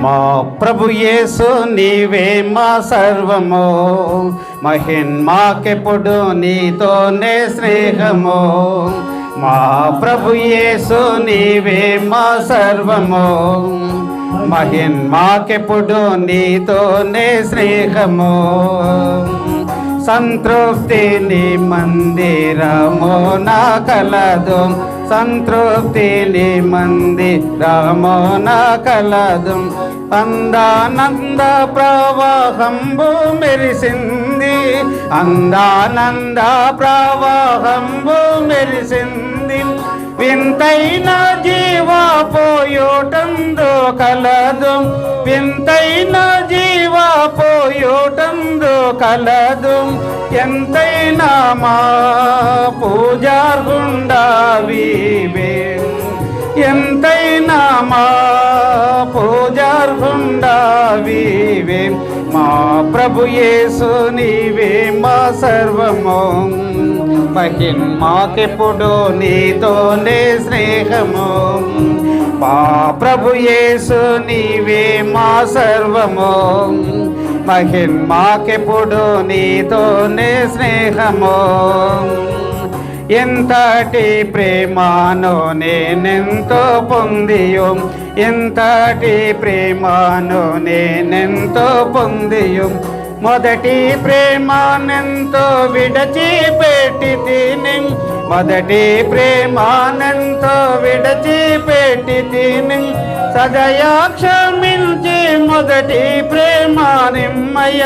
మా ప్రభు యేసు నీవే మా సర్వము, మహిన్మాకెప్పుడు నీతోనే స్నేహము. మా ప్రభు యేసు నీవే మా సర్వము, మహిన్మాకెప్పుడు నీతోనే స్నేహము. సంతృప్తి నీ మందిరము నా కలదు, సంతృప్తి నీ మందిరము నా కలదు. అందానంద ప్రవాహంబు మెరిసింది, అందానంద ప్రవాహంబు మెరిసింది. వింతైన జీవపోయోటందు కలదు, వింతైన జీవపోయోటందు కలదు. ఎంతైనా మా పూజార్హుండావివే, ఎంతైనా మా పూజార్హుండావివే. మా ప్రభు యేసు నీవే మా సర్వము, మహిన్మాకెప్పుడు నీతోనే స్నేహము. మా ప్రభు యేసు నీవే మా సర్వము, మహిన్మాకెప్పుడు నీతోనే స్నేహము. ఎంతటి ప్రేమను నేనెంతో పొందియు, ఎంతటి ప్రేమను నేనెంతో పొందియు. మొదటి ప్రేమనెంతో విడచిపెట్టి తిని, మొదటి ప్రేమనెంతో విడచిపెట్టి తిని. సదయా క్షమించి మొదటి ప్రేమ నిమ్మయ,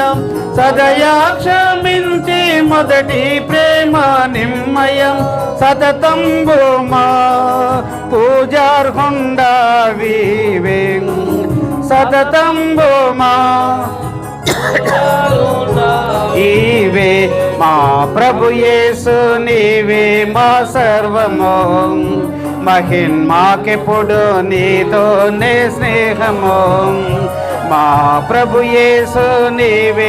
సదయా క్షమించి మొదటి ప్రేమ నిమ్మయ. సతతంబు మా పూజార్హుండావివే, సతతంబు మా ఈవే. మా ప్రభు యేసు నీవే మా సర్వము, మహిన్మాకెప్పుడు నీతోనే స్నేహము. మా ప్రభు యేసు నీవే